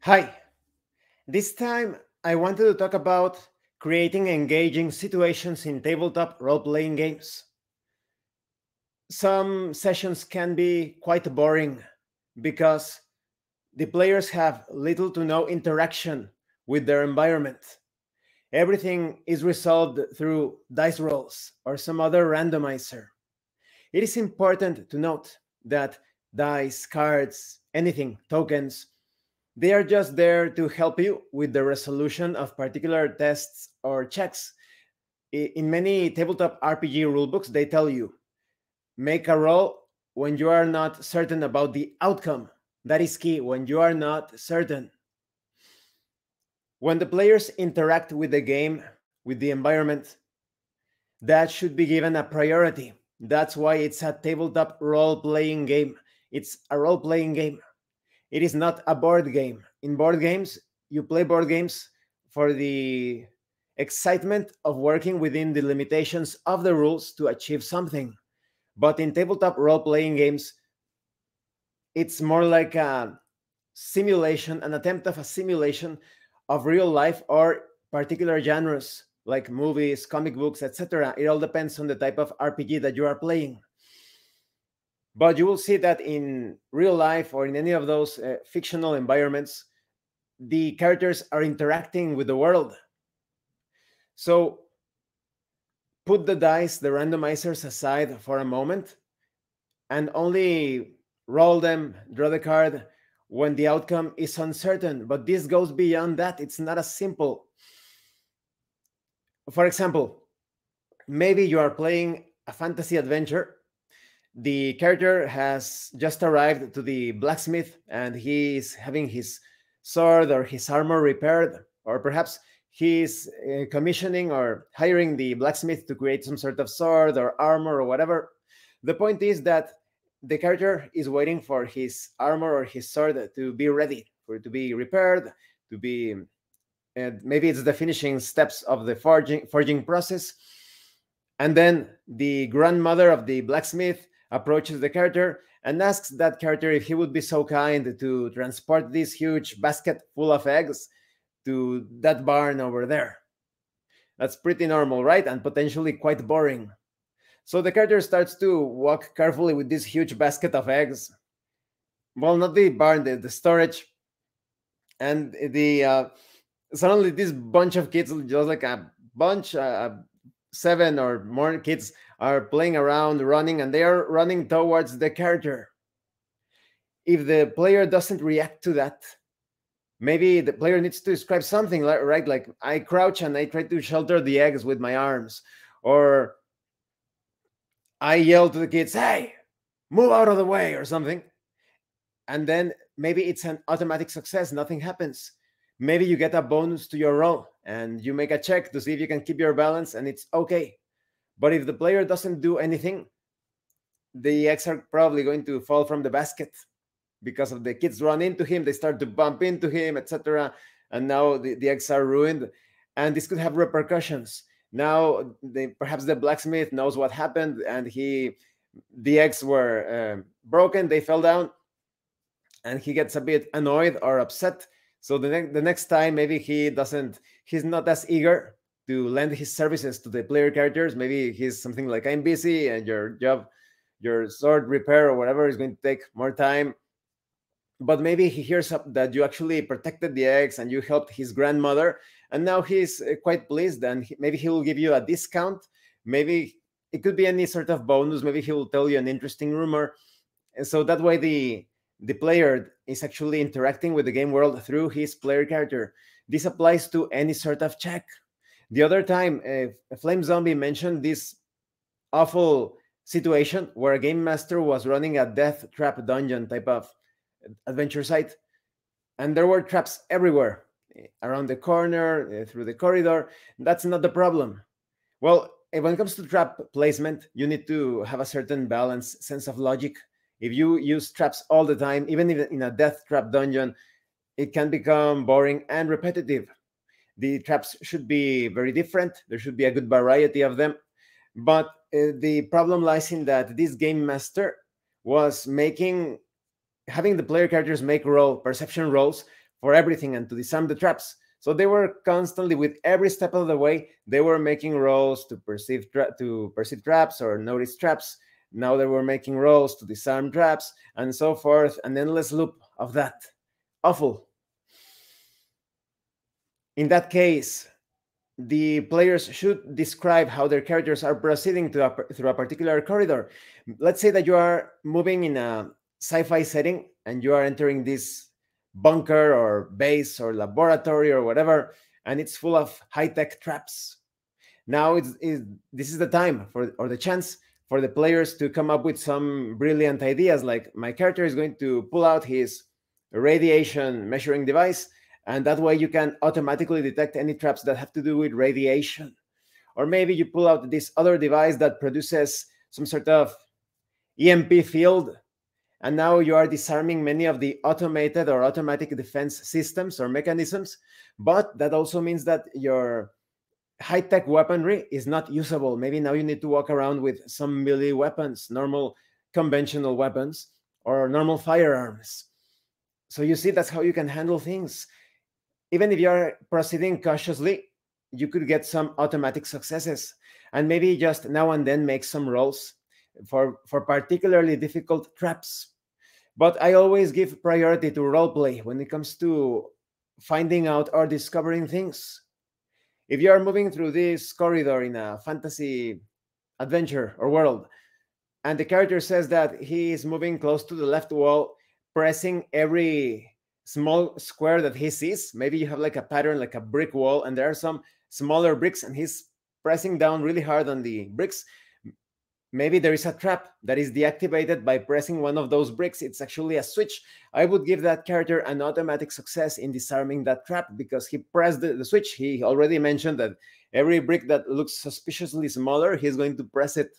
Hi, this time I wanted to talk about creating engaging situations in tabletop role playing games. Some sessions can be quite boring because the players have little to no interaction with their environment. Everything is resolved through dice rolls or some other randomizer. It is important to note that dice, cards, anything, tokens, they are just there to help you with the resolution of particular tests or checks. In many tabletop RPG rulebooks, they tell you make a roll when you are not certain about the outcome. That is key, when you are not certain. When the players interact with the game, with the environment, that should be given a priority. That's why it's a tabletop role playing game. It's a role playing game. It is not a board game. In board games, you play board games for the excitement of working within the limitations of the rules to achieve something. But in tabletop role playing games, it's more like a simulation, an attempt of a simulation of real life or particular genres like movies, comic books, etc. It all depends on the type of RPG that you are playing. But you will see that in real life or in any of those fictional environments, the characters are interacting with the world. So put the dice, the randomizers aside for a moment, and only roll them, draw the card when the outcome is uncertain. But this goes beyond that. It's not as simple. For example, maybe you are playing a fantasy adventure. The character has just arrived to the blacksmith and he is having his sword or his armor repaired, or perhaps he's commissioning or hiring the blacksmith to create some sort of sword or armor or whatever. The point is that the character is waiting for his armor or his sword to be ready, for it to be repaired, to be, and maybe it's the finishing steps of the forging process. And then the grandmother of the blacksmith approaches the character and asks that character if he would be so kind to transport this huge basket full of eggs to that barn over there. That's pretty normal, right? And potentially quite boring. So the character starts to walk carefully with this huge basket of eggs. Well, not the barn, the storage. And the suddenly this bunch of kids, just like a bunch, 7 or more kids, are playing around, running, and they are running towards the character. If the player doesn't react to that, maybe the player needs to describe something, right? Like I crouch and I try to shelter the eggs with my arms, or I yell to the kids, "Hey, move out of the way," or something. And then maybe it's an automatic success. Nothing happens. Maybe you get a bonus to your roll and you make a check to see if you can keep your balance, and it's okay. But if the player doesn't do anything, the eggs are probably going to fall from the basket because of the kids run into him, they start to bump into him, etc. And now the eggs are ruined. And this could have repercussions. Now, perhaps the blacksmith knows what happened and the eggs were broken, they fell down, and he gets a bit annoyed or upset. So the next time, maybe he's not as eager to lend his services to the player characters. Maybe he's something like, I'm busy and your sword repair or whatever is going to take more time. But maybe he hears that you actually protected the eggs and you helped his grandmother, and now he's quite pleased, and maybe he will give you a discount. Maybe it could be any sort of bonus. Maybe he will tell you an interesting rumor. And so that way the player is actually interacting with the game world through his player character. This applies to any sort of check. The other time, Flame Zombie mentioned this awful situation where a game master was running a death trap dungeon type of adventure site, and there were traps everywhere, around the corner, through the corridor. That's not the problem. Well, when it comes to trap placement, you need to have a certain balance, sense of logic. If you use traps all the time, even in a death trap dungeon, it can become boring and repetitive. The traps should be very different. There should be a good variety of them. But the problem lies in that this game master was having the player characters make perception rolls for everything and to disarm the traps. So they were constantly, with every step of the way, they were making rolls to perceive traps or notice traps. Now they were making rolls to disarm traps, and so forth, an endless loop of that. Awful. In that case, the players should describe how their characters are proceeding through a particular corridor. Let's say that you are moving in a sci-fi setting and you are entering this bunker or base or laboratory or whatever, and it's full of high-tech traps. Now this is the time or the chance for the players to come up with some brilliant ideas, like my character is going to pull out his radiation measuring device, and that way you can automatically detect any traps that have to do with radiation. Or maybe you pull out this other device that produces some sort of EMP field, and now you are disarming many of the automated or automatic defense systems or mechanisms. But that also means that your high-tech weaponry is not usable. Maybe now you need to walk around with some melee weapons, normal conventional weapons, or normal firearms. So you see, that's how you can handle things. Even if you're proceeding cautiously, you could get some automatic successes, and maybe just now and then make some rolls for particularly difficult traps. But I always give priority to roleplay when it comes to finding out or discovering things. If you are moving through this corridor in a fantasy adventure or world, and the character says that he is moving close to the left wall, pressing every small square that he sees. Maybe you have like a pattern, like a brick wall, and there are some smaller bricks, and he's pressing down really hard on the bricks. Maybe there is a trap that is deactivated by pressing one of those bricks. It's actually a switch. I would give that character an automatic success in disarming that trap because he pressed the switch. He already mentioned that every brick that looks suspiciously smaller, he's going to press it.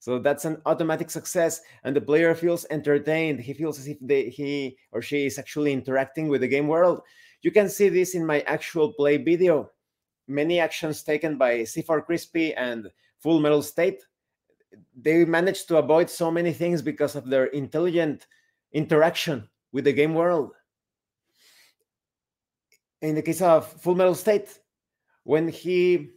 So that's an automatic success, and the player feels entertained. He feels as if he or she is actually interacting with the game world. You can see this in my actual play video. Many actions taken by C4 Crispy and Full Metal State, they managed to avoid so many things because of their intelligent interaction with the game world. In the case of Full Metal State, when he,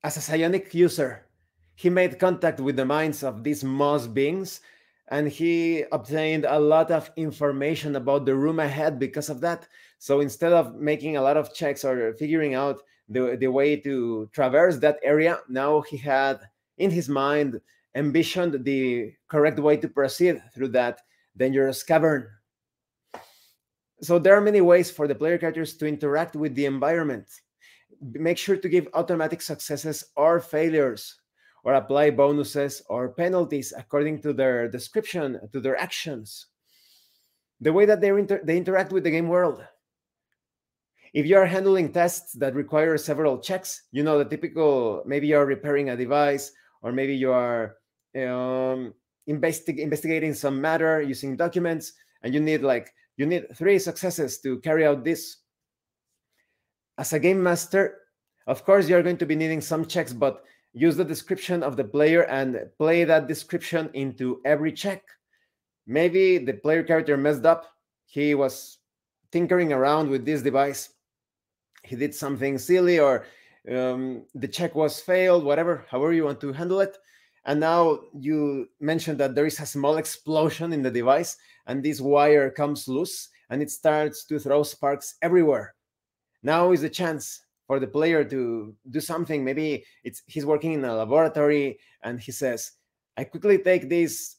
as a psionic user, he made contact with the minds of these Moss beings, and he obtained a lot of information about the room ahead because of that. So instead of making a lot of checks or figuring out the way to traverse that area, now he had in his mind envisioned the correct way to proceed through that dangerous cavern. So there are many ways for the player characters to interact with the environment. Make sure to give automatic successes or failures, or apply bonuses or penalties according to their description, to their actions, the way that they interact with the game world. If you are handling tests that require several checks, you know, the typical, maybe you're repairing a device, or maybe you are investigating some matter using documents, and you need 3 successes to carry out this. As a game master, of course, you're going to be needing some checks, but use the description of the player and play that description into every check. Maybe the player character messed up. He was tinkering around with this device. He did something silly, or the check was failed, whatever, however you want to handle it. And now you mentioned that there is a small explosion in the device, and this wire comes loose, and it starts to throw sparks everywhere. Now is the chance for the player to do something. Maybe he's working in a laboratory, and he says, I quickly take this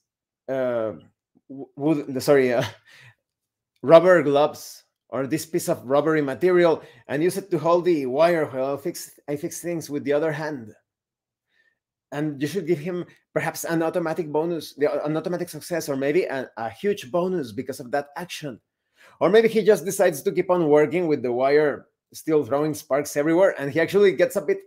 rubber gloves, or this piece of rubbery material, and use it to hold the wire while I fix things with the other hand. And you should give him perhaps an automatic bonus, an automatic success, or maybe a huge bonus because of that action. Or maybe he just decides to keep on working with the wire still throwing sparks everywhere, and he actually gets a bit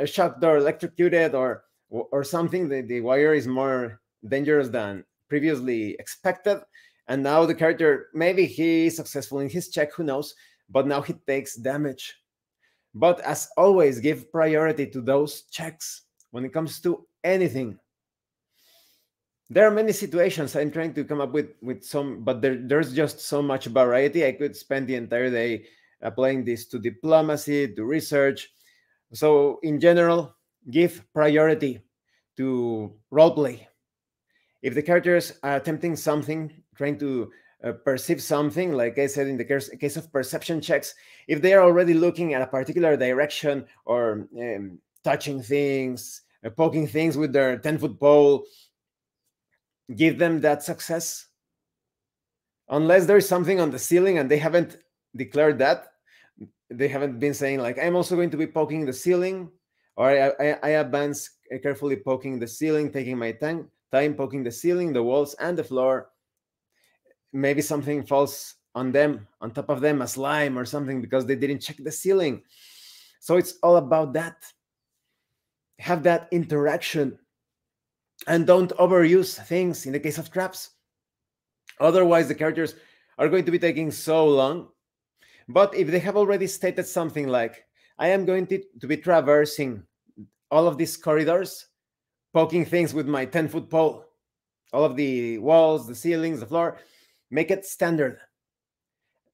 shocked or electrocuted or something. The wire is more dangerous than previously expected, and now the character, maybe he is successful in his check, who knows, but now he takes damage. But as always, give priority to those checks when it comes to anything. There are many situations. I'm trying to come up with some, but there's just so much variety. I could spend the entire day applying this to diplomacy, to research. So in general, give priority to roleplay. If the characters are attempting something, trying to perceive something, like I said in the case of perception checks, if they are already looking at a particular direction or touching things, poking things with their 10-foot pole, give them that success. Unless there's something on the ceiling and they haven't declared that, they haven't been saying like, I'm also going to be poking the ceiling, or I advance carefully poking the ceiling, taking my time poking the ceiling, the walls, and the floor. Maybe something falls on them, on top of them, a slime or something, because they didn't check the ceiling. So it's all about that. Have that interaction, and don't overuse things in the case of traps. Otherwise, the characters are going to be taking so long. But if they have already stated something like, I am going to be traversing all of these corridors, poking things with my 10-foot pole, all of the walls, the ceilings, the floor, make it standard.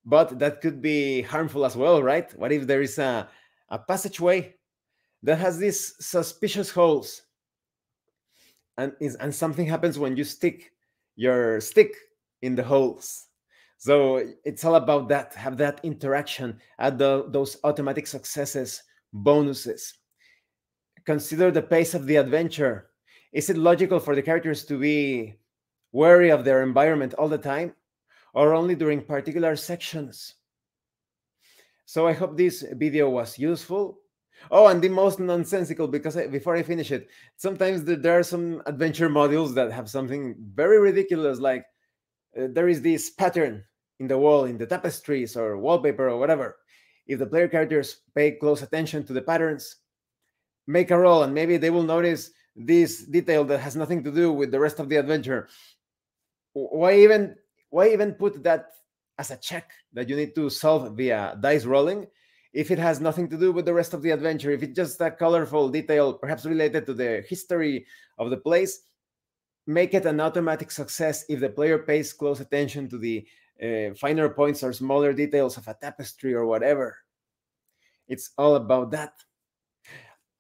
But that could be harmful as well, right? What if there is a passageway that has these suspicious holes, and something happens when you stick your stick in the holes? So it's all about that. Have that interaction, add those automatic successes, bonuses. Consider the pace of the adventure. Is it logical for the characters to be wary of their environment all the time, or only during particular sections? So I hope this video was useful. Oh, and the most nonsensical, because before I finish it, sometimes there are some adventure modules that have something very ridiculous, like there is this pattern in the wall, in the tapestries or wallpaper or whatever. If the player characters pay close attention to the patterns, make a roll, and maybe they will notice this detail that has nothing to do with the rest of the adventure. Why even put that as a check that you need to solve via dice rolling if it has nothing to do with the rest of the adventure? If it's just a colorful detail, perhaps related to the history of the place, make it an automatic success if the player pays close attention to the finer points or smaller details of a tapestry or whatever. It's all about that.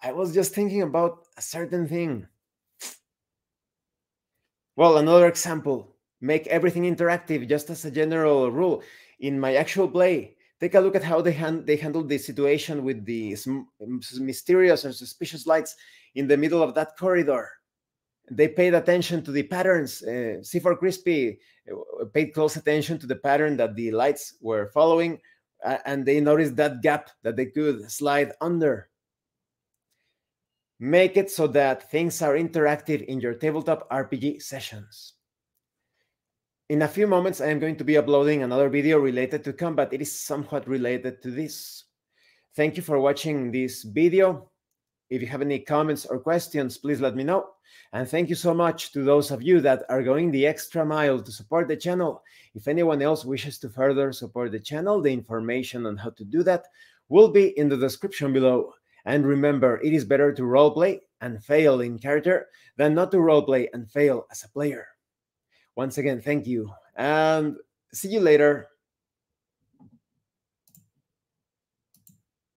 I was just thinking about a certain thing. Well, another example, make everything interactive, just as a general rule. In my actual play, take a look at how they handled the situation with the mysterious and suspicious lights in the middle of that corridor. They paid attention to the patterns. C4 Crispy paid close attention to the pattern that the lights were following, and they noticed that gap that they could slide under. Make it so that things are interactive in your tabletop RPG sessions. In a few moments, I am going to be uploading another video related to combat. It is somewhat related to this. Thank you for watching this video. If you have any comments or questions, please let me know. And thank you so much to those of you that are going the extra mile to support the channel. If anyone else wishes to further support the channel, the information on how to do that will be in the description below. And remember, it is better to roleplay and fail in character than not to roleplay and fail as a player. Once again, thank you, and see you later.